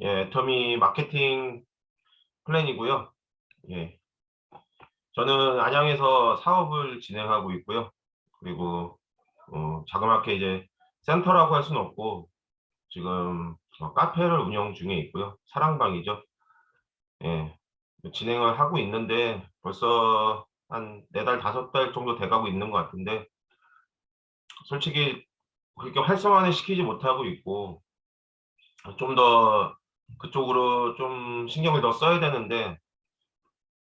예, 애터미 마케팅 플랜이고요. 예, 저는 안양에서 사업을 진행하고 있고요. 그리고 자그맣게 이제 센터라고 할 수는 없고 지금 카페를 운영 중에 있고요. 사랑방이죠. 예, 진행을 하고 있는데 벌써 한 4달, 5달 정도 돼가고 있는 것 같은데 솔직히 그렇게 활성화는 시키지 못하고 있고 좀 더 그쪽으로 좀 신경을 더 써야 되는데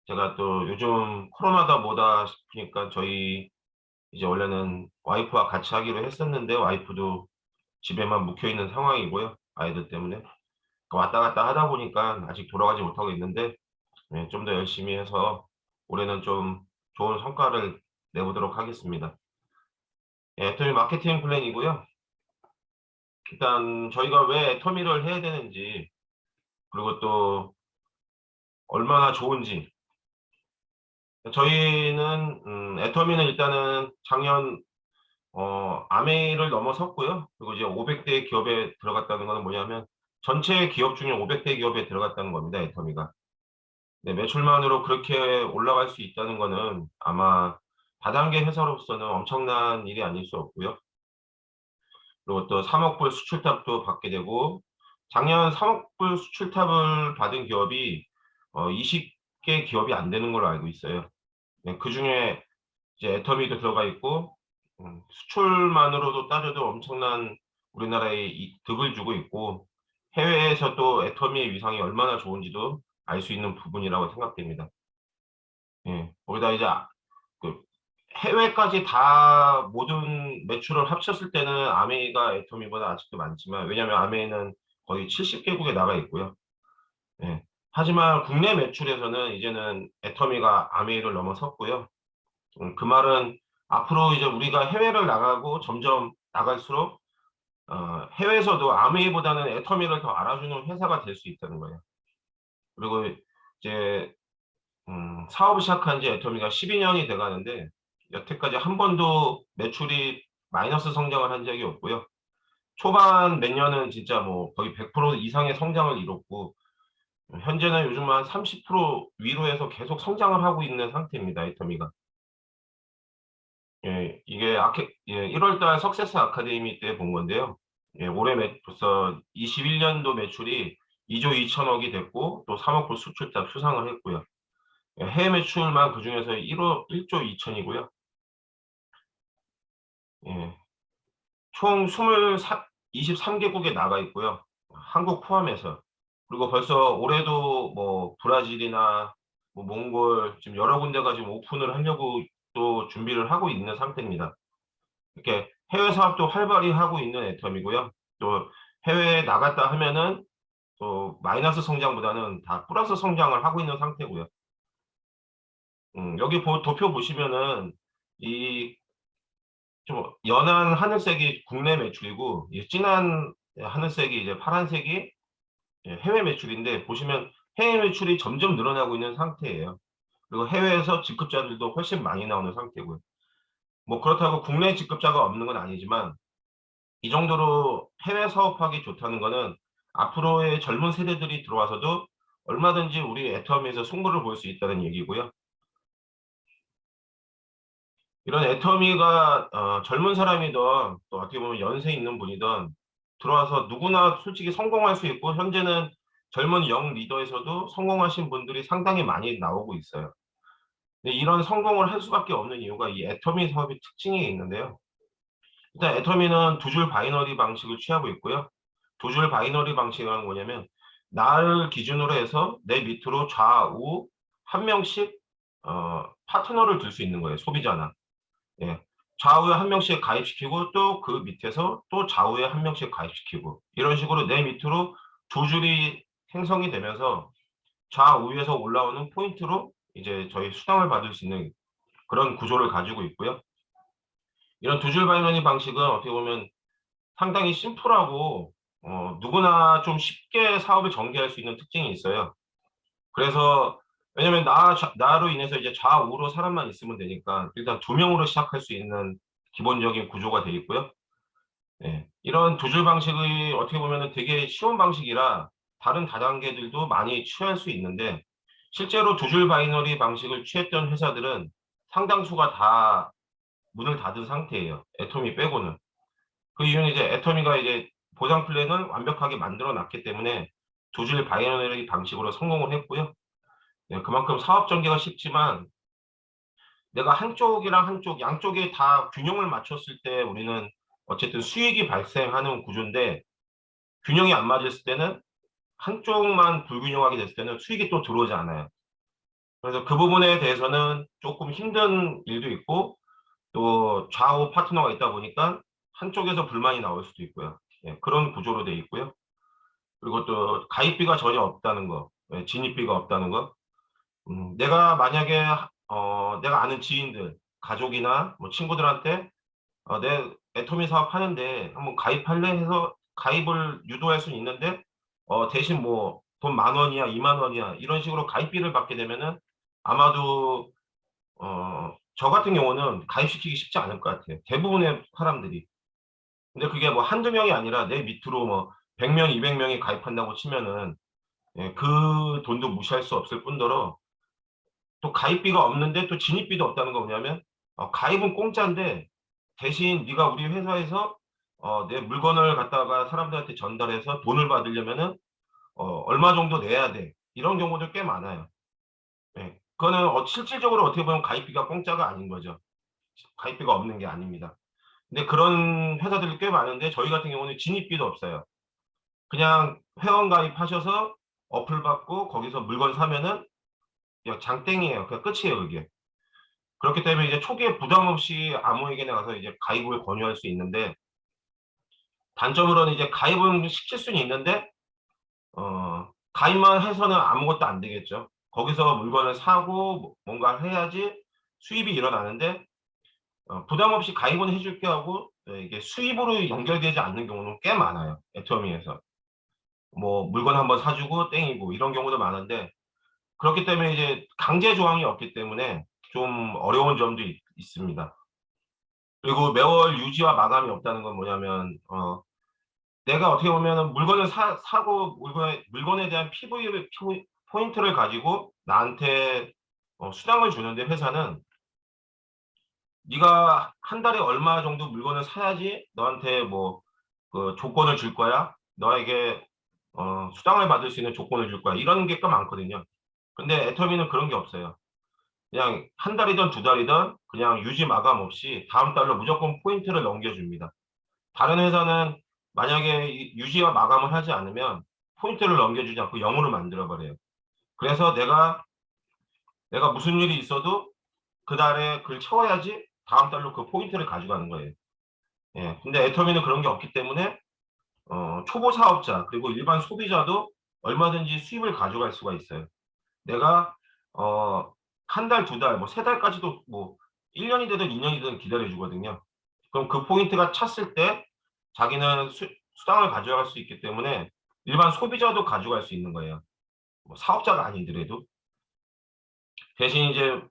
제가 또 요즘 코로나다 뭐다 싶으니까 저희 이제 원래는 와이프와 같이 하기로 했었는데 와이프도 집에만 묵혀 있는 상황이고요. 아이들 때문에. 왔다 갔다 하다 보니까 아직 돌아가지 못하고 있는데 좀 더 열심히 해서 올해는 좀 좋은 성과를 내보도록 하겠습니다. 예, 애터미 마케팅 플랜이고요. 일단 저희가 왜 애터미를 해야 되는지 그리고 또 얼마나 좋은지 저희는 애터미는 일단은 작년 아메이를 넘어섰고요. 그리고 이제 500대 기업에 들어갔다는 거는 뭐냐면 전체 기업 중에 500대 기업에 들어갔다는 겁니다. 애터미가. 네, 매출만으로 그렇게 올라갈 수 있다는 거는 아마 다단계 회사로서는 엄청난 일이 아닐 수 없고요. 그리고 또 3억 불 수출탑도 받게 되고 작년 3억 불 수출탑을 받은 기업이 20개 기업이 안 되는 걸로 알고 있어요. 네, 그중에 이제 애터미도 들어가 있고 수출만으로도 따져도 엄청난 우리나라에 득을 주고 있고 해외에서 또 애터미의 위상이 얼마나 좋은지도 알 수 있는 부분이라고 생각됩니다. 예, 거기다 이제 그 해외까지 다 모든 매출을 합쳤을 때는 아메이가 애터미보다 아직도 많지만 왜냐하면 아메이는 거의 70개국에 나가 있고요. 예. 하지만 국내 매출에서는 이제는 애터미가 아메이를 넘어섰고요. 그 말은 앞으로 이제 우리가 해외를 나가고 점점 나갈수록 해외에서도 아메이보다는 애터미를 더 알아주는 회사가 될 수 있다는 거예요. 그리고 이제 사업을 시작한 지 애터미가 12년이 돼 가는데 여태까지 한 번도 매출이 마이너스 성장을 한 적이 없고요. 초반 몇 년은 진짜 뭐 거의 100% 이상의 성장을 이뤘고 현재는 요즘 한 30% 위로해서 계속 성장을 하고 있는 상태입니다. 애터미가. 예, 이게 1월 달 석세스 아카데미 때 본 건데요. 예, 벌써 21년도 매출이 2조 2천억이 됐고 또 3억 불 수출자 수상을 했고요. 예, 해외 매출만 그중에서 1조 2천이고요. 예, 총 23개국에 나가 있고요. 한국 포함해서. 그리고 벌써 올해도 뭐 브라질이나 뭐 몽골 지금 여러 군데가 지금 오픈을 하려고 또 준비를 하고 있는 상태입니다. 이렇게 해외 사업도 활발히 하고 있는 애텀이고요. 또 해외에 나갔다 하면은 또 마이너스 성장보다는 다 플러스 성장을 하고 있는 상태고요. 여기 도표 보시면은 이 좀 연한 하늘색이 국내 매출이고 이 진한 하늘색이 이제 파란색이 해외 매출인데 보시면 해외 매출이 점점 늘어나고 있는 상태예요. 그리고 해외에서 직급자들도 훨씬 많이 나오는 상태고요. 뭐 그렇다고 국내 직급자가 없는 건 아니지만 이 정도로 해외 사업하기 좋다는 거는 앞으로의 젊은 세대들이 들어와서도 얼마든지 우리 애터미에서 승부를 볼 수 있다는 얘기고요. 이런 애터미가 젊은 사람이든 또 어떻게 보면 연세 있는 분이든 들어와서 누구나 솔직히 성공할 수 있고 현재는 젊은 영 리더에서도 성공하신 분들이 상당히 많이 나오고 있어요. 근데 이런 성공을 할 수밖에 없는 이유가 이 애터미 사업의 특징이 있는데요. 일단 애터미는 두 줄 바이너리 방식을 취하고 있고요. 두 줄 바이너리 방식은 뭐냐면 나를 기준으로 해서 내 밑으로 좌우 한 명씩 파트너를 둘 수 있는 거예요. 소비자나. 예. 좌우에 한 명씩 가입시키고 또 그 밑에서 또 좌우에 한 명씩 가입시키고 이런 식으로 내 밑으로 두 줄이 생성이 되면서 좌우에서 올라오는 포인트로 이제 저희 수당을 받을 수 있는 그런 구조를 가지고 있고요. 이런 두 줄 바이너리 방식은 어떻게 보면 상당히 심플하고 누구나 좀 쉽게 사업을 전개할 수 있는 특징이 있어요. 그래서 왜냐면 나로 인해서 이제 좌우로 사람만 있으면 되니까 일단 두 명으로 시작할 수 있는 기본적인 구조가 되어 있고요. 예, 이런 두 줄 방식이 어떻게 보면 되게 쉬운 방식이라 다른 다단계들도 많이 취할 수 있는데 실제로 두 줄 바이너리 방식을 취했던 회사들은 상당수가 다 문을 닫은 상태예요. 애터미 빼고는. 그 이유는 이제 애터미가 이제 보상 플랜을 완벽하게 만들어 놨기 때문에 두 줄 바이너리 방식으로 성공을 했고요. 네, 그만큼 사업 전개가 쉽지만 내가 한쪽이랑 한쪽, 양쪽에 다 균형을 맞췄을 때 우리는 어쨌든 수익이 발생하는 구조인데 균형이 안 맞을 때는 한쪽만 불균형하게 됐을 때는 수익이 또 들어오지 않아요. 그래서 그 부분에 대해서는 조금 힘든 일도 있고 또 좌우 파트너가 있다 보니까 한쪽에서 불만이 나올 수도 있고요. 예, 그런 구조로 돼 있고요. 그리고 또 가입비가 전혀 없다는 거, 예, 진입비가 없다는 거. 내가 만약에 내가 아는 지인들, 가족이나 뭐 친구들한테 내 애터미 사업 하는데 한번 가입할래 해서 가입을 유도할 수는 있는데 대신 뭐 돈 10,000원이야, 20,000원이야 이런 식으로 가입비를 받게 되면은 아마도 저 같은 경우는 가입시키기 쉽지 않을 것 같아요. 대부분의 사람들이. 근데 그게 뭐 한두 명이 아니라 내 밑으로 뭐 100명, 200명이 가입한다고 치면은 예, 그 돈도 무시할 수 없을 뿐더러 또 가입비가 없는데 또 진입비도 없다는 거 뭐냐면 가입은 공짜인데 대신 네가 우리 회사에서 내 물건을 갖다가 사람들한테 전달해서 돈을 받으려면은 얼마 정도 내야 돼. 이런 경우도 꽤 많아요. 예. 그거는 실질적으로 어떻게 보면 가입비가 공짜가 아닌 거죠. 가입비가 없는 게 아닙니다. 근데 그런 회사들이 꽤 많은데 저희 같은 경우는 진입비도 없어요. 그냥 회원 가입하셔서 어플 받고 거기서 물건 사면은 그냥 장땡이에요. 그냥 끝이에요, 그게. 그렇기 때문에 이제 초기에 부담 없이 아무에게나 가서 이제 가입을 권유할 수 있는데 단점으로는 이제 가입은 시킬 수는 있는데 가입만 해서는 아무것도 안 되겠죠. 거기서 물건을 사고 뭔가 해야지 수입이 일어나는데 부담 없이 가입은 해줄게 하고 이게 수입으로 연결되지 않는 경우는 꽤 많아요. 애터미에서. 뭐 물건 한번 사주고 땡이고 이런 경우도 많은데 그렇기 때문에 이제 강제 조항이 없기 때문에 좀 어려운 점도 있습니다. 그리고 매월 유지와 마감이 없다는 건 뭐냐면 내가 어떻게 보면은 물건을 사고 물건에 대한 PV 포인트를 가지고 나한테 수당을 주는데 회사는 네가 한 달에 얼마 정도 물건을 사야지 너한테 뭐 그 조건을 줄 거야. 너에게 수당을 받을 수 있는 조건을 줄 거야. 이런 게 꽤 많거든요. 근데 애터미는 그런 게 없어요. 그냥 한 달이든 두 달이든 그냥 유지 마감 없이 다음 달로 무조건 포인트를 넘겨줍니다. 다른 회사는 만약에 유지와 마감을 하지 않으면 포인트를 넘겨주지 않고 0으로 만들어 버려요. 그래서 내가 무슨 일이 있어도 그달에 그걸 채워야지 다음 달로 그 포인트를 가져가는 거예요. 예. 근데 애터미는 그런 게 없기 때문에 초보 사업자 그리고 일반 소비자도 얼마든지 수입을 가져갈 수가 있어요. 내가 한 달, 두 달, 뭐 세 달까지도 뭐 1년이 되든 2년이든 기다려 주거든요. 그럼 그 포인트가 찼을 때 자기는 수당을 가져갈 수 있기 때문에 일반 소비자도 가져갈 수 있는 거예요. 뭐 사업자가 아니더라도. 대신 이제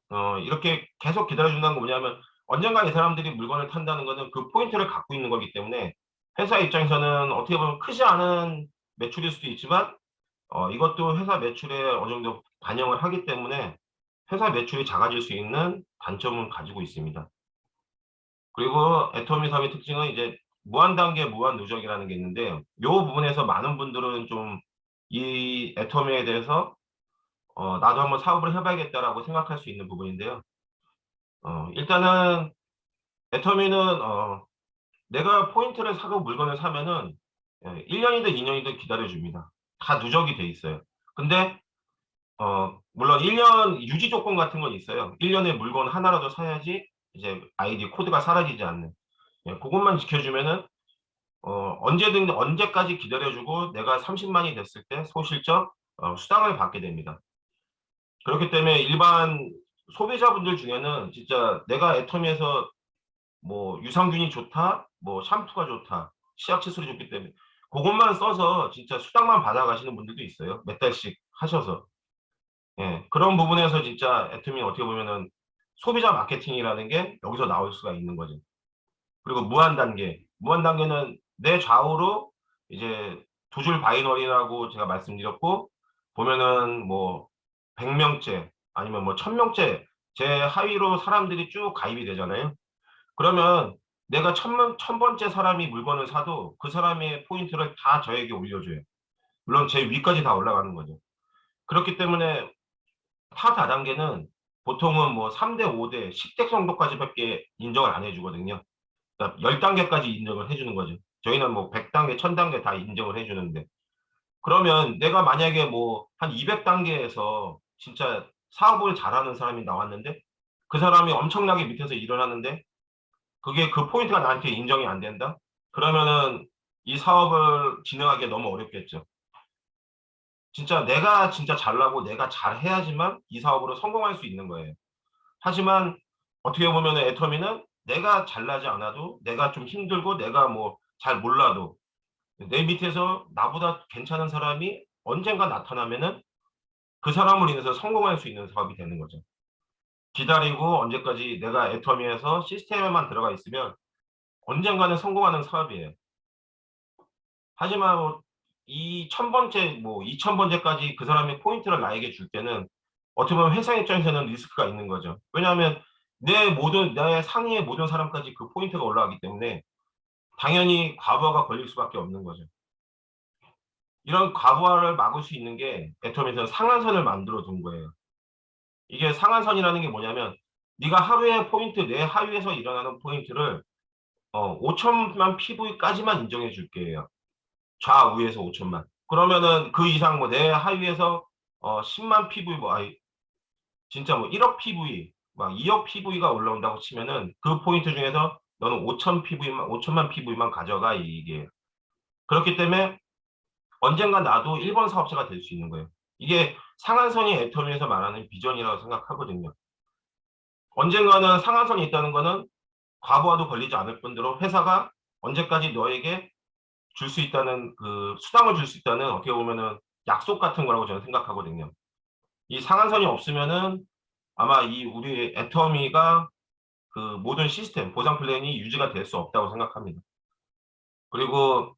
이렇게 계속 기다려준다는 거 뭐냐면 언젠가 이 사람들이 물건을 탄다는 거는 그 포인트를 갖고 있는 거기 때문에 회사 입장에서는 어떻게 보면 크지 않은 매출일 수도 있지만 이것도 회사 매출에 어느 정도 반영을 하기 때문에 회사 매출이 작아질 수 있는 단점은 가지고 있습니다. 그리고 애터미 사업의 특징은 이제 무한 단계, 무한 누적이라는 게 있는데 이 부분에서 많은 분들은 좀 이 애터미에 대해서 나도 한번 사업을 해봐야겠다라고 생각할 수 있는 부분인데요. 일단은 애터미는 내가 포인트를 사고 물건을 사면은 1년이든 2년이든 기다려줍니다. 다 누적이 돼 있어요. 근데 물론 1년 유지 조건 같은 건 있어요. 1년에 물건 하나라도 사야지 이제 아이디 코드가 사라지지 않는. 예, 그것만 지켜주면은 언제든 언제까지 기다려주고 내가 30만이 됐을 때 소실적 수당을 받게 됩니다. 그렇기 때문에 일반 소비자분들 중에는 진짜 내가 애터미에서 뭐 유산균이 좋다, 뭐 샴푸가 좋다, 치약 칫솔이 좋기 때문에 그것만 써서 진짜 수당만 받아가시는 분들도 있어요. 몇 달씩 하셔서. 예, 그런 부분에서 진짜 애터미 어떻게 보면은 소비자 마케팅이라는 게 여기서 나올 수가 있는 거죠. 그리고 무한 단계. 무한 단계는 내 좌우로 이제 두 줄 바이너리라고 제가 말씀드렸고, 보면은 뭐 100명째 아니면 뭐 1000명째 제 하위로 사람들이 쭉 가입이 되잖아요. 그러면 내가 천 번째 사람이 물건을 사도 그 사람의 포인트를 다 저에게 올려줘요. 물론 제 위까지 다 올라가는 거죠. 그렇기 때문에 타 다단계는 보통은 뭐 3대, 5대, 10대 정도까지밖에 인정을 안 해주거든요. 그러니까 10단계까지 인정을 해주는 거죠. 저희는 뭐 100단계, 1000단계 다 인정을 해주는데. 그러면 내가 만약에 뭐 한 200단계에서 진짜 사업을 잘하는 사람이 나왔는데 그 사람이 엄청나게 밑에서 일을 하는데 그게 그 포인트가 나한테 인정이 안 된다? 그러면은 이 사업을 진행하기 너무 어렵겠죠. 진짜 내가 진짜 잘나고 내가 잘해야지만 이 사업으로 성공할 수 있는 거예요. 하지만 어떻게 보면 애터미는 내가 잘나지 않아도 내가 좀 힘들고 내가 뭐 잘 몰라도 내 밑에서 나보다 괜찮은 사람이 언젠가 나타나면은 그 사람으로 인해서 성공할 수 있는 사업이 되는 거죠. 기다리고 언제까지 내가 애터미에서 시스템에만 들어가 있으면 언젠가는 성공하는 사업이에요. 하지만 이 1000번째, 뭐 2000번째까지 그 사람의 포인트를 나에게 줄 때는 어떻게 보면 회사 입장에서는 리스크가 있는 거죠. 왜냐하면 내 상위의 모든 사람까지 그 포인트가 올라가기 때문에 당연히 과부하가 걸릴 수밖에 없는 거죠. 이런 과부하를 막을 수 있는 게 애터미에서 상한선을 만들어 둔 거예요. 이게 상한선이라는 게 뭐냐면 네가 하루에 포인트, 내 하위에서 일어나는 포인트를 5천만 PV까지만 인정해 줄게요. 좌우에서 5천만. 그러면은 그 이상 뭐 내 하위에서 10만 PV 뭐 아니 진짜 뭐 1억 PV 막 2억 PV가 올라온다고 치면은 그 포인트 중에서 너는 5천 PV만 5천만 PV만 가져가 이게. 그렇기 때문에 언젠가 나도 1번 사업자가 될 수 있는 거예요. 이게 상한선이 애터미에서 말하는 비전이라고 생각하거든요. 언젠가는 상한선이 있다는 거는 과부하도 걸리지 않을 뿐더러 회사가 언제까지 너에게 줄 수 있다는 그 수당을 줄 수 있다는 어떻게 보면은 약속 같은 거라고 저는 생각하거든요. 이 상한선이 없으면은 아마 이 우리 애터미가 그 모든 시스템 보상 플랜이 유지가 될 수 없다고 생각합니다. 그리고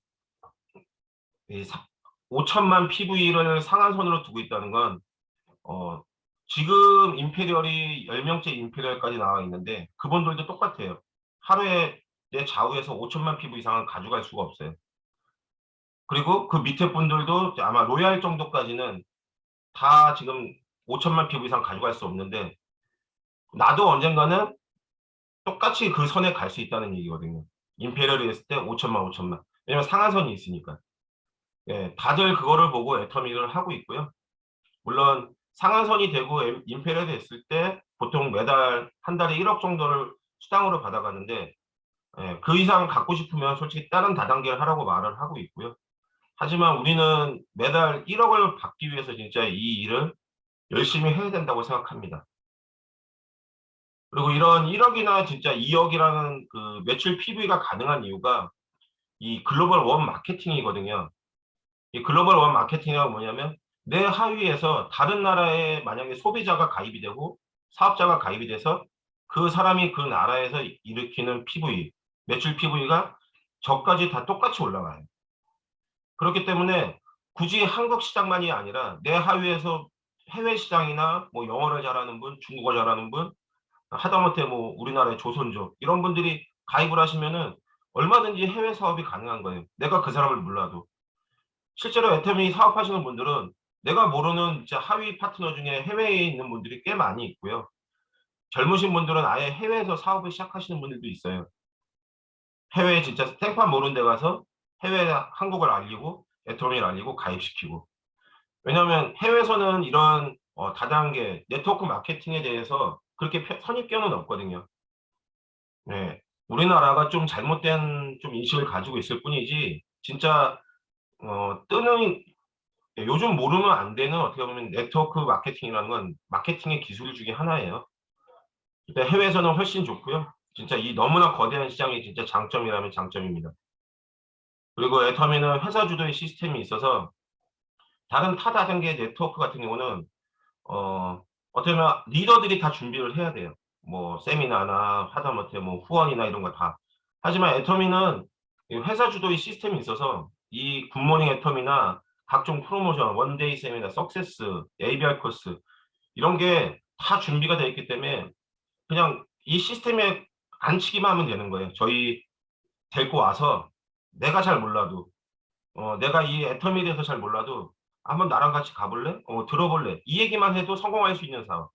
이 5천만 PV를 상한선으로 두고 있다는 건 어, 지금 임페리얼이 10명째 임페리얼까지 나와 있는데 그분들도 똑같아요. 하루에 내 좌우에서 5천만 PV 이상은 가져갈 수가 없어요. 그리고 그 밑에 분들도 아마 로얄 정도까지는 다 지금 5천만 피부 이상 가져갈 수 없는데 나도 언젠가는 똑같이 그 선에 갈 수 있다는 얘기거든요. 임페리얼이 했을 때 5천만 5천만. 왜냐면 상한선이 있으니까. 예, 다들 그거를 보고 애터미를 하고 있고요. 물론 상한선이 되고 임페리얼이 됐을 때 보통 매달 한 달에 1억 정도를 수당으로 받아가는데 예, 그 이상 갖고 싶으면 솔직히 다른 다단계를 하라고 말을 하고 있고요. 하지만 우리는 매달 1억을 받기 위해서 진짜 이 일을 열심히 해야 된다고 생각합니다. 그리고 이런 1억이나 진짜 2억이라는 그 매출 PV가 가능한 이유가 이 글로벌 원 마케팅이거든요. 이 글로벌 원 마케팅이가 뭐냐면 내 하위에서 다른 나라에 만약에 소비자가 가입이 되고 사업자가 가입이 돼서 그 사람이 그 나라에서 일으키는 PV, 매출 PV가 저까지 다 똑같이 올라가요. 그렇기 때문에 굳이 한국 시장만이 아니라 내 하위에서 해외 시장이나 뭐 영어를 잘하는 분, 중국어 잘하는 분, 하다못해 뭐 우리나라의 조선족 이런 분들이 가입을 하시면은 얼마든지 해외 사업이 가능한 거예요. 내가 그 사람을 몰라도. 실제로 애터미 사업하시는 분들은 내가 모르는 진짜 하위 파트너 중에 해외에 있는 분들이 꽤 많이 있고요. 젊으신 분들은 아예 해외에서 사업을 시작하시는 분들도 있어요. 해외에 진짜 생판 모르는 데 가서 해외 한국을 알리고 애터미를 알리고 가입시키고. 왜냐하면 해외에서는 이런 다단계 네트워크 마케팅에 대해서 그렇게 선입견은 없거든요. 네. 우리나라가 좀 잘못된 좀 인식을 가지고 있을 뿐이지 진짜 뜨는 요즘 모르면 안 되는 어떻게 보면 네트워크 마케팅이라는 건 마케팅의 기술 중에 하나예요. 근데 해외에서는 훨씬 좋고요. 진짜 이 너무나 거대한 시장이 진짜 장점이라면 장점입니다. 그리고 애터미는 회사 주도의 시스템이 있어서 다른 타 다단계 네트워크 같은 경우는 어떻게 보면 리더들이 다 준비를 해야 돼요. 뭐 세미나나 하다못해 뭐 후원이나 이런 거 다. 하지만 애터미는 회사 주도의 시스템이 있어서 이 굿모닝 애텀이나 각종 프로모션, 원데이 세미나, 석세스, ABR 코스 이런 게 다 준비가 되어 있기 때문에 그냥 이 시스템에 앉히기만 하면 되는 거예요. 저희 데리고 와서 내가 잘 몰라도 내가 이 애터미에 대해서 잘 몰라도 한번 나랑 같이 가볼래? 들어볼래? 이 얘기만 해도 성공할 수 있는 사업.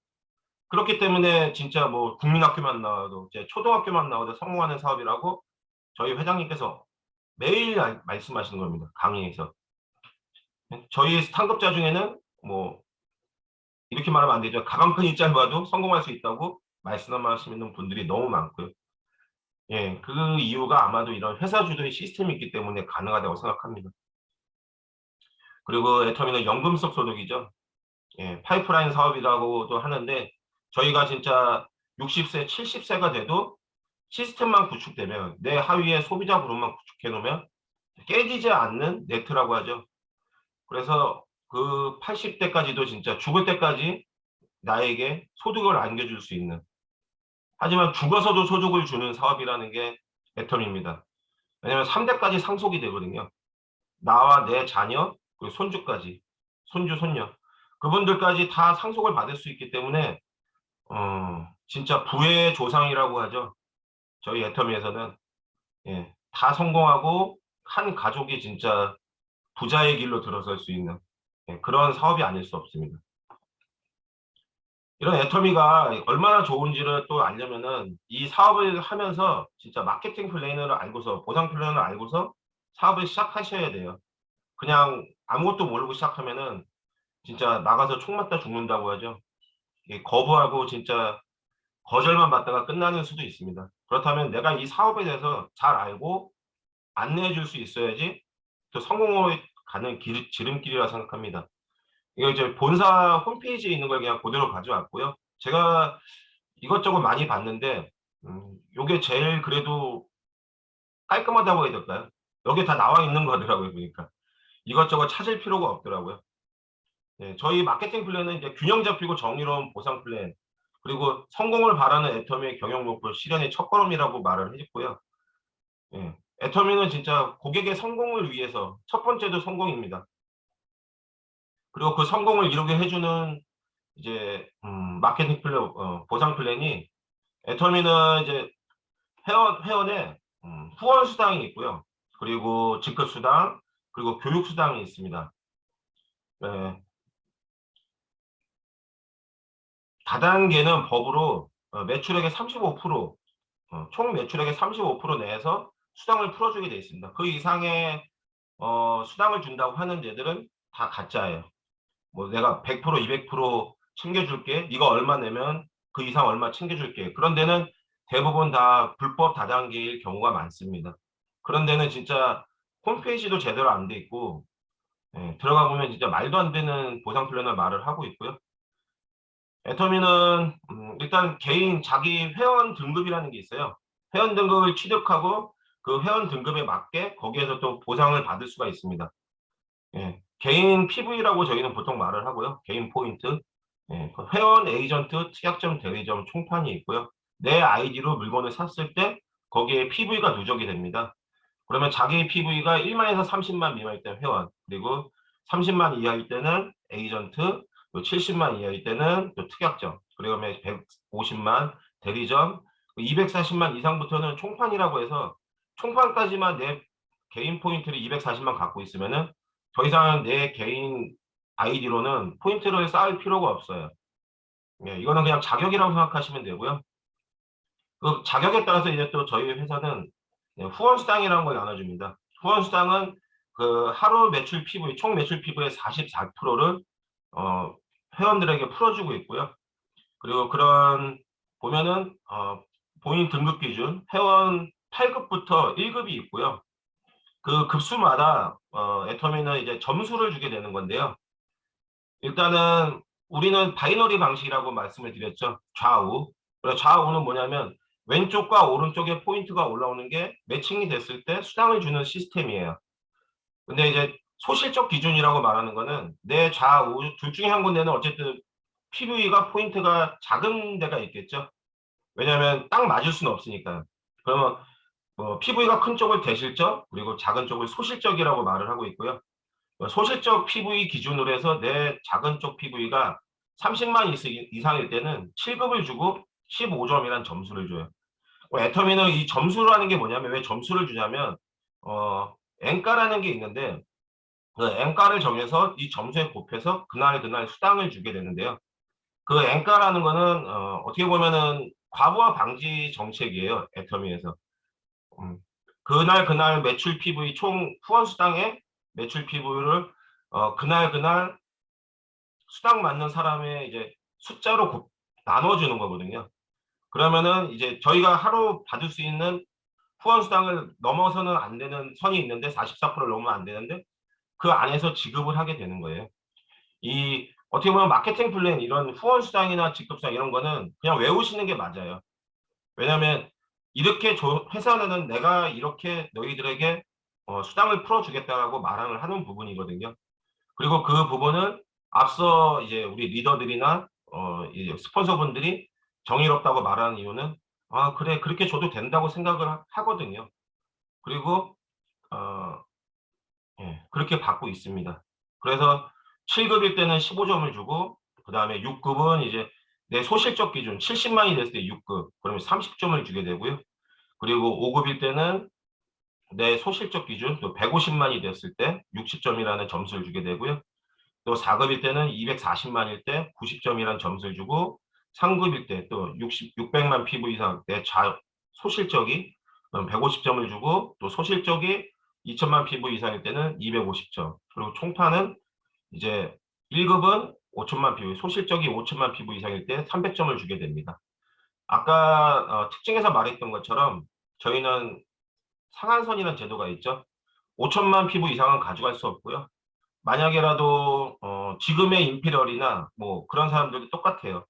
그렇기 때문에 진짜 뭐 국민학교만 나와도 이제 초등학교만 나와도 성공하는 사업이라고 저희 회장님께서 매일 말씀하시는 겁니다. 강의에서. 저희 상급자 중에는 뭐 이렇게 말하면 안 되죠. 가방끈이 짧아도 성공할 수 있다고 말씀하시는 분들이 너무 많고요. 예, 그 이유가 아마도 이런 회사 주도의 시스템이 있기 때문에 가능하다고 생각합니다. 그리고 애터미는 연금속 소득이죠. 예, 파이프라인 사업이라고도 하는데 저희가 진짜 60세, 70세가 돼도 시스템만 구축되면 내 하위에 소비자 그룹만 구축해 놓으면 깨지지 않는 네트라고 하죠. 그래서 그 80대까지도 진짜 죽을 때까지 나에게 소득을 안겨줄 수 있는 하지만 죽어서도 소득을 주는 사업이라는 게 애텀입니다. 왜냐하면 3대까지 상속이 되거든요. 나와 내 자녀 그리고 손주까지 손주 손녀 그분들까지 다 상속을 받을 수 있기 때문에 진짜 부의 조상이라고 하죠. 저희 애터미에서는 예, 다 성공하고 한 가족이 진짜 부자의 길로 들어설 수 있는 예, 그런 사업이 아닐 수 없습니다. 이런 애터미가 얼마나 좋은지를 또 알려면은 이 사업을 하면서 진짜 마케팅 플래너를 알고서 보상 플래너를 알고서 사업을 시작하셔야 돼요. 그냥 아무것도 모르고 시작하면은 진짜 나가서 총 맞다 죽는다고 하죠. 거부하고 진짜 거절만 받다가 끝나는 수도 있습니다. 그렇다면 내가 이 사업에 대해서 잘 알고 안내해 줄 수 있어야지 또 성공으로 가는 지름길이라 생각합니다. 이거 이제 본사 홈페이지에 있는 걸 그냥 그대로 가져왔고요. 제가 이것저것 많이 봤는데, 요게 제일 그래도 깔끔하다고 해야 될까요? 여기 다 나와 있는 거더라고요, 보니까. 이것저것 찾을 필요가 없더라고요. 예, 저희 마케팅 플랜은 이제 균형 잡히고 정의로운 보상 플랜, 그리고 성공을 바라는 애터미의 경영 목표 실현의 첫걸음이라고 말을 해줬고요. 예, 애터미는 진짜 고객의 성공을 위해서 첫 번째도 성공입니다. 그리고 그 성공을 이루게 해주는 이제 마케팅 플랜, 보상 플랜이 애터미는 이제 회원에 후원 수당이 있고요. 그리고 직급 수당, 그리고 교육 수당이 있습니다. 네, 다단계는 법으로 매출액의 35%, 총 매출액의 35% 내에서 수당을 풀어주게 되어 있습니다. 그 이상의 수당을 준다고 하는 데들은 다 가짜예요. 뭐 내가 100%, 200% 챙겨줄게. 네가 얼마 내면 그 이상 얼마 챙겨줄게. 그런 데는 대부분 다 불법 다단계일 경우가 많습니다. 그런 데는 진짜 홈페이지도 제대로 안 돼 있고 예, 들어가 보면 진짜 말도 안 되는 보상 플랜을 말을 하고 있고요. 애터미는 일단 개인 자기 회원 등급이라는 게 있어요. 회원 등급을 취득하고 그 회원 등급에 맞게 거기에서 또 보상을 받을 수가 있습니다. 예, 개인 PV라고 저희는 보통 말을 하고요. 개인 포인트. 예, 그 회원 에이전트 특약점 대리점 총판이 있고요. 내 아이디로 물건을 샀을 때 거기에 PV가 누적이 됩니다. 그러면 자기 PV가 1만에서 30만 미만일 때는 회원, 그리고 30만 이하일 때는 에이전트, 70만 이하일 때는 또 특약점, 그리고 150만 대리점, 240만 이상부터는 총판이라고 해서 총판까지만 내 개인 포인트를 240만 갖고 있으면은 더 이상 내 개인 아이디로는 포인트를 쌓을 필요가 없어요. 예, 이거는 그냥 자격이라고 생각하시면 되고요. 그 자격에 따라서 이제 또 저희 회사는 후원 수당이라는 걸 나눠줍니다. 후원 수당은 그 하루 매출 PV, 총 매출 PV의 44%를 회원들에게 풀어주고 있고요. 그리고 그런 보면은 본인 등급 기준 회원 8급부터 1급이 있고요. 그 급수마다 애터미는 이제 점수를 주게 되는 건데요. 일단은 우리는 바이너리 방식이라고 말씀을 드렸죠. 좌우. 그래서 좌우는 뭐냐면 왼쪽과 오른쪽에 포인트가 올라오는 게 매칭이 됐을 때 수당을 주는 시스템이에요. 근데 이제 소실적 기준이라고 말하는 거는 내 좌우 둘 중에 한 군데는 어쨌든 PV가 포인트가 작은 데가 있겠죠. 왜냐하면 딱 맞을 수는 없으니까. 그러면 PV가 큰 쪽을 대실적, 그리고 작은 쪽을 소실적이라고 말을 하고 있고요. 소실적 PV 기준으로 해서 내 작은 쪽 PV가 30만 이상일 때는 7급을 주고 15점이란 점수를 줘요. 애터미는 이 점수라는 게 뭐냐면, 왜 점수를 주냐면, N가라는 게 있는데, 그 N가를 정해서 이 점수에 곱해서 그날 수당을 주게 되는데요. 그 N가라는 거는, 어떻게 보면은 과부하 방지 정책이에요. 애터미에서. 음, 그날 매출 PV 총 후원 수당의 매출 PV를 그날 수당 맞는 사람의 이제 숫자로 나눠주는 거거든요. 그러면은 이제 저희가 하루 받을 수 있는 후원 수당을 넘어서는 안 되는 선이 있는데, 44%를 넘으면 안 되는데, 그 안에서 지급을 하게 되는 거예요. 이 어떻게 보면 마케팅 플랜, 이런 후원 수당이나 직급 수당 이런 거는 그냥 외우시는 게 맞아요. 왜냐하면 이렇게 회사는 내가 이렇게 너희들에게 수당을 풀어주겠다라고 말을 하는 부분이거든요. 그리고 그 부분을 앞서 이제 우리 리더들이나 이 스폰서분들이 정의롭다고 말하는 이유는, 아 그래 그렇게 줘도 된다고 생각을 하거든요. 그리고 어, 예, 그렇게 받고 있습니다. 그래서 7급일 때는 15점을 주고, 그 다음에 6급은 이제 내 소실적 기준 70만이 됐을 때 6급, 그러면 30점을 주게 되고요. 그리고 5급일 때는 내 소실적 기준 또 150만이 됐을 때 60점이라는 점수를 주게 되고요. 또 4급일 때는 240만일 때 90점이라는 점수를 주고, 3급일 때 또 600만 PV 이상 때 소실적이 150점을 주고, 또 소실적이 2000만 PV 이상일 때는 250점. 그리고 총판은 이제 1급은 5천만 PV, 소실적이 5천만 PV 이상일 때 300점을 주게 됩니다. 아까 특징에서 말했던 것처럼 저희는 상한선이라는 제도가 있죠. 5천만 피부 이상은 가져갈 수 없고요. 만약에라도 지금의 임피리얼이나 뭐 그런 사람들도 똑같아요.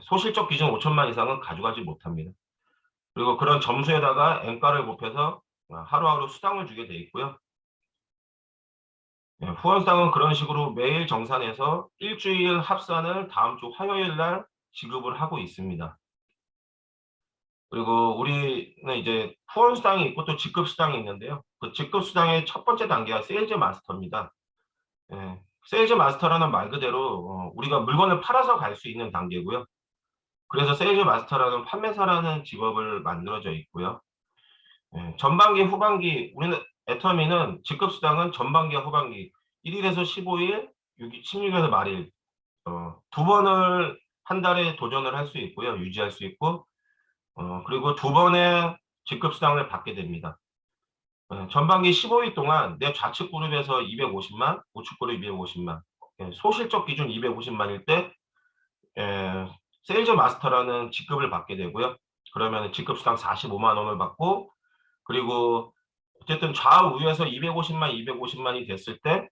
소실적 기준 5천만 이상은 가져가지 못합니다. 그리고 그런 점수에다가 N가를 곱해서 하루하루 수당을 주게 돼 있고요. 후원수당은 그런 식으로 매일 정산해서 일주일 합산을 다음 주 화요일 날 지급을 하고 있습니다. 그리고 우리는 이제 후원수당이 있고 또 직급수당이 있는데요. 그 직급수당의 첫 번째 단계가 세일즈 마스터입니다. 세일즈 마스터라는 말 그대로 우리가 물건을 팔아서 갈 수 있는 단계고요. 그래서 세일즈 마스터라는 판매사라는 직업을 만들어져 있고요. 전반기, 후반기, 우리는 애터미는 직급수당은 전반기와 후반기 1일에서 15일, 16일에서 말일 두 번을 한 달에 도전을 할 수 있고요. 유지할 수 있고, 그리고 두 번의 직급수당을 받게 됩니다. 전반기 15일 동안 내 좌측 그룹에서 250만, 우측 그룹 250만, 소실적 기준 250만일 때 세일즈 마스터라는 직급을 받게 되고요. 그러면 직급수당 45만 원을 받고, 그리고 어쨌든 좌우에서 250만, 250만이 됐을 때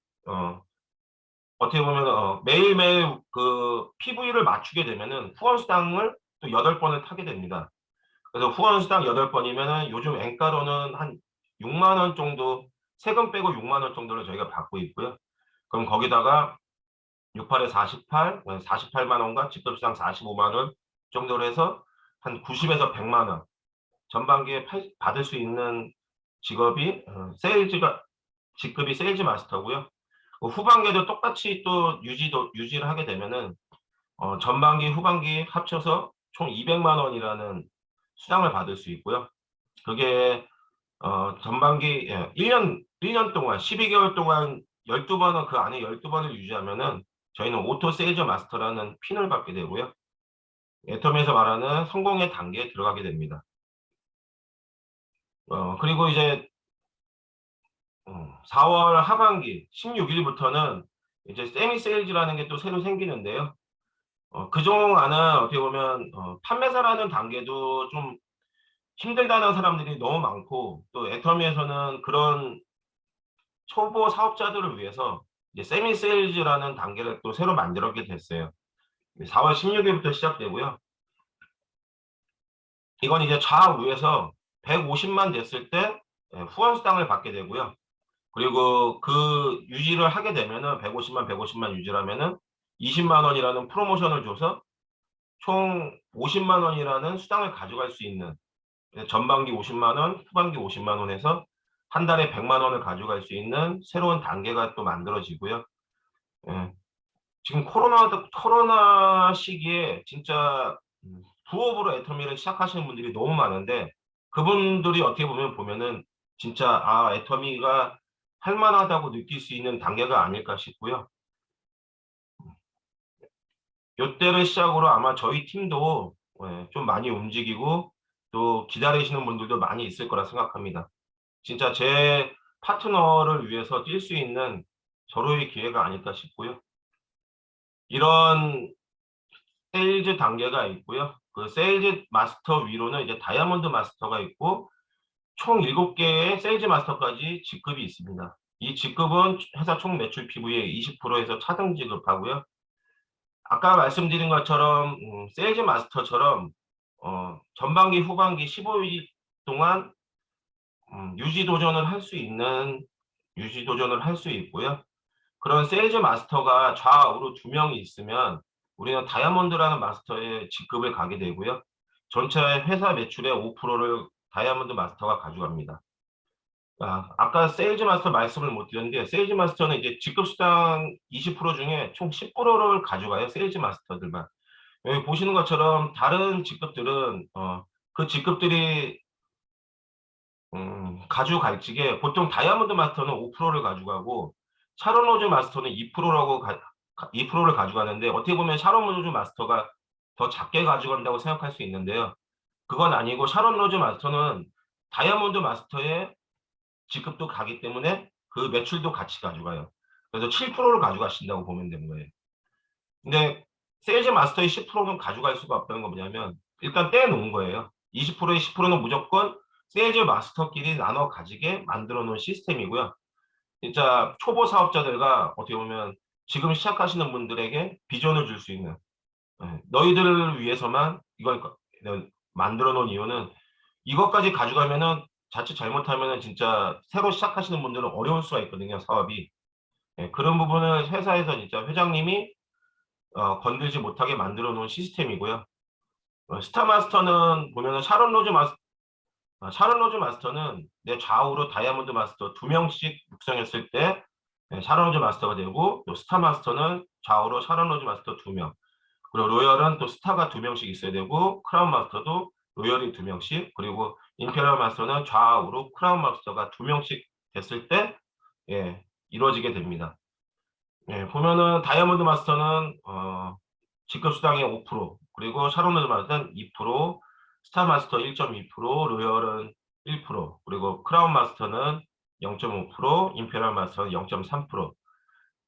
어떻게 보면 매일매일 그 PV를 맞추게 되면은 후원수당을 또 8번을 타게 됩니다. 그래서 후원수당 8번이면은 요즘 엔가로는 한 6만 원 정도, 세금 빼고 6만 원 정도를 저희가 받고 있고요. 그럼 거기다가 68에 48, 48만 원과 직급수당 45만 원 정도로 해서 한 90에서 100만 원 전반기에 받을 수 있는 직업이 직급이 세일즈 마스터고요. 후반기에도 똑같이 또 유지를 하게 되면은 전반기, 후반기 합쳐서 총 200만 원이라는 수당을 받을 수 있고요. 그게 전반기 1년 동안 12개월 동안 12번은 그 안에 12번을 유지하면은 저희는 오토 세일즈 마스터라는 핀을 받게 되고요. 애터미에서 말하는 성공의 단계에 들어가게 됩니다. 그리고 이제 4월 하반기 16일부터는 이제 세미 세일즈라는 게 또 새로 생기는데요. 그동안은 어떻게 보면 판매사라는 단계도 좀 힘들다는 사람들이 너무 많고, 또 애터미에서는 그런 초보 사업자들을 위해서 이제 세미 세일즈라는 단계를 또 새로 만들었게 됐어요. 4월 16일부터 시작되고요. 이건 이제 좌우에서 150만 됐을 때 후원수당을 받게 되고요. 그리고 그 유지를 하게 되면은 150만 유지를 하면은 20만 원이라는 프로모션을 줘서 총 50만 원이라는 수당을 가져갈 수 있는 전반기 50만 원, 후반기 50만 원에서 한 달에 100만 원을 가져갈 수 있는 새로운 단계가 또 만들어지고요. 예. 지금 코로나 시기에 진짜 부업으로 애터미를 시작하시는 분들이 너무 많은데 그분들이 어떻게 보면은 진짜 애터미가 할만하다고 느낄 수 있는 단계가 아닐까 싶고요. 요때를 시작으로 아마 저희 팀도 좀 많이 움직이고 또 기다리시는 분들도 많이 있을 거라 생각합니다. 진짜 제 파트너를 위해서 뛸 수 있는 절호의 기회가 아닐까 싶고요. 이런 세일즈 단계가 있고요. 그 세일즈 마스터 위로는 이제 다이아몬드 마스터가 있고 총 7개의 세일즈 마스터까지 직급이 있습니다. 이 직급은 회사 총 매출 PV의 20%에서 차등 지급하고요. 아까 말씀드린 것처럼 세일즈 마스터처럼 전반기 후반기 15일 동안 유지 도전을 할 수 있고요. 그런 세일즈 마스터가 좌우로 2명이 있으면 우리는 다이아몬드라는 마스터의 직급을 가게 되고요. 전체 회사 매출의 5%를 다이아몬드 마스터가 가져갑니다. 아까 세일즈 마스터 말씀을 못 드렸는데 세일즈 마스터는 이제 직급 수당 20% 중에 총 10%를 가져가요. 세일즈 마스터들만. 여기 보시는 것처럼 다른 직급들은 그 직급들이 가져갈직에 보통 다이아몬드 마스터는 5%를 가져가고 샤론 로즈 마스터는 2%를 가져가는데 어떻게 보면 샤론 로즈 마스터가 더 작게 가져간다고 생각할 수 있는데요. 그건 아니고 샤론 로즈 마스터는 다이아몬드 마스터의 직급도 가기 때문에 그 매출도 같이 가져가요. 그래서 7%를 가져가신다고 보면 되는 거예요. 근데 세일즈 마스터의 10%는 가져갈 수가 없다는 건 뭐냐면 일단 떼놓은 거예요. 20%의 10%는 무조건 세일즈 마스터끼리 나눠 가지게 만들어 놓은 시스템이고요. 진짜 초보 사업자들과 어떻게 보면 지금 시작하시는 분들에게 비전을 줄 수 있는 너희들을 위해서만 이걸 만들어 놓은 이유는 이것까지 가져가면은 자칫 잘못하면은 진짜 새로 시작하시는 분들은 어려울 수가 있거든요, 사업이. 그런 부분을 회사에서 진짜 회장님이 건들지 못하게 만들어 놓은 시스템이고요. 스타마스터는 보면은 샤론 로즈 마스터는 내 좌우로 다이아몬드 마스터 2명씩 육성했을 때 샤론 로즈 마스터가 되고 또 스타 마스터는 좌우로 샤론 로즈 마스터 2명 그리고 로열은 또 스타가 2명씩 있어야 되고 크라운 마스터도 로열이 2명씩 그리고 임페리얼 마스터는 좌우로 크라운 마스터가 2명씩 됐을 때 이루어지게 됩니다. 보면은 다이아몬드 마스터는 직급 수당의 5% 그리고 샤론 로즈 마스터는 2% 스타 마스터 1.2% 로열은 1% 그리고 크라운 마스터는 0.5% 임페리얼 마스터는 0.3%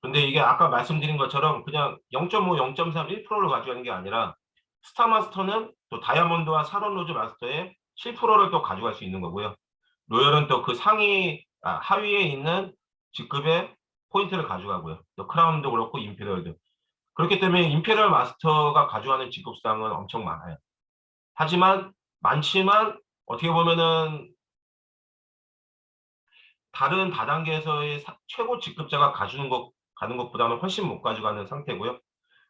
근데 이게 아까 말씀드린 것처럼 그냥 0.5, 0.3, 1%를 가져가는 게 아니라 스타 마스터는 또 다이아몬드와 샤론 로즈 마스터의 7%를 또 가져갈 수 있는 거고요. 로열은 또 그 하위에 있는 직급의 포인트를 가져가고요. 또 크라운도 그렇고 임페리얼도. 그렇기 때문에 임페리얼 마스터가 가져가는 직급 수당은 엄청 많아요. 하지만 많지만 어떻게 보면은 다른 다단계에서의 최고 직급자가 가는 것보다는 훨씬 못 가져가는 상태고요.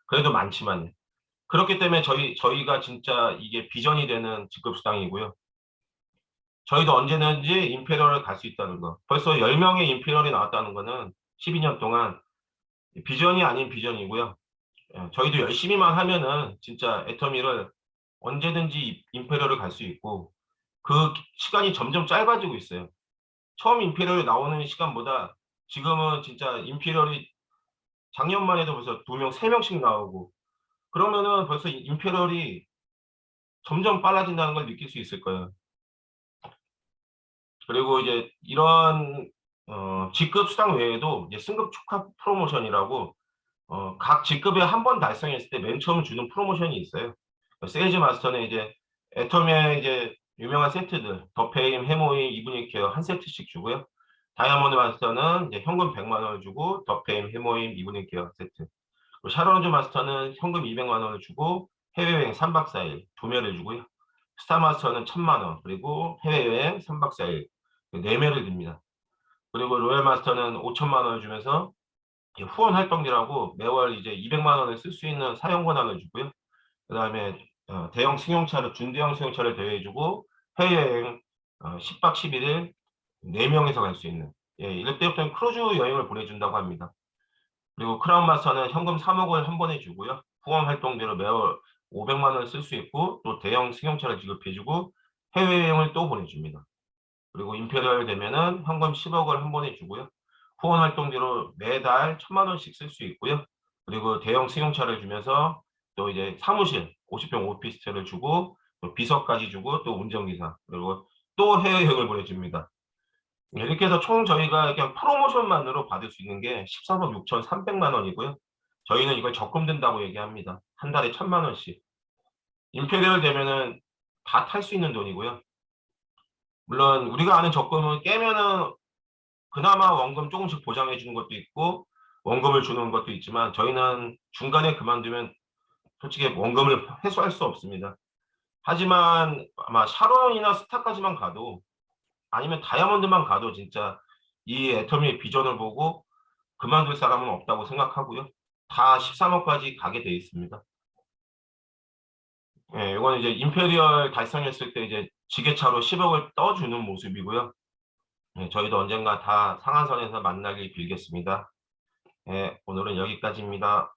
그래도 많지만 그렇기 때문에 저희가 진짜 이게 비전이 되는 직급 수당이고요. 저희도 언제든지 임페리얼을 갈 수 있다는 거. 벌써 10명의 임페리얼이 나왔다는 거는 12년 동안 비전이 아닌 비전이고요. 저희도 열심히만 하면은 진짜 애터미를 언제든지 임페리얼을 갈 수 있고 그 시간이 점점 짧아지고 있어요. 처음 임페리얼이 나오는 시간보다 지금은 진짜 임페리얼이 작년만 해도 벌써 2명, 3명씩 나오고 그러면은 벌써 임페리얼이 점점 빨라진다는 걸 느낄 수 있을 거예요. 그리고 이제 이런 직급 수당 외에도 이제 승급 축하 프로모션이라고 각 직급에 한 번 달성했을 때 맨 처음 주는 프로모션이 있어요. 세일즈 마스터는 이제 애터미의 이제 유명한 세트들 더페임, 해모임, 이브닝 케어 한 세트씩 주고요. 다이아몬드 마스터는 이제 현금 100만 원을 주고 더페임, 해모임, 이브닝 케어 세트. 그리고 샤론즈 마스터는 현금 200만 원을 주고 해외여행 3박 4일 2매를 주고요. 스타 마스터는 1000만 원 그리고 해외여행 3박 4일 4매를 줍니다. 그리고 로얄 마스터는 5천만 원을 주면서 후원 활동비라고 매월 이제 200만 원을 쓸 수 있는 사용 권한을 주고요. 그다음에 대형 승용차를 준대형 승용차를 대여해주고 해외여행 10박 11일 4명이서 갈 수 있는, 예, 이럴 때부터는 크루즈 여행을 보내준다고 합니다. 그리고 크라운마스터는 현금 3억을 한 번에 주고요. 후원 활동비로 매월 500만 원을 쓸 수 있고, 또 대형 승용차를 지급해주고 해외여행을 또 보내줍니다. 그리고 임페리얼 되면은 현금 10억을 한 번에 주고요. 후원 활동비로 매달 1,000만 원씩 쓸 수 있고요. 그리고 대형 승용차를 주면서 또 이제 사무실 50평 오피스텔을 주고, 또 비서까지 주고, 또 운전기사, 그리고 또 해외여행을 보내줍니다. 이렇게 해서 총 저희가 그냥 프로모션만으로 받을 수 있는 게 13억 6,300만 원이고요. 저희는 이걸 적금 든다고 얘기합니다. 한 달에 1,000만 원씩. 임페리얼 되면은 다 탈 수 있는 돈이고요. 물론 우리가 아는 적금은 깨면은 그나마 원금 조금씩 보장해 주는 것도 있고 원금을 주는 것도 있지만, 저희는 중간에 그만두면 솔직히 원금을 회수할 수 없습니다. 하지만 아마 샤론이나 스타까지만 가도, 아니면 다이아몬드만 가도 진짜 이 애터미의 비전을 보고 그만둘 사람은 없다고 생각하고요. 다 13억까지 가게 돼 있습니다. 예, 이거는 이제 임페리얼 달성했을 때 이제 지게차로 10억을 떠주는 모습이고요. 예, 저희도 언젠가 다 상한선에서 만나길 빌겠습니다. 예, 오늘은 여기까지입니다.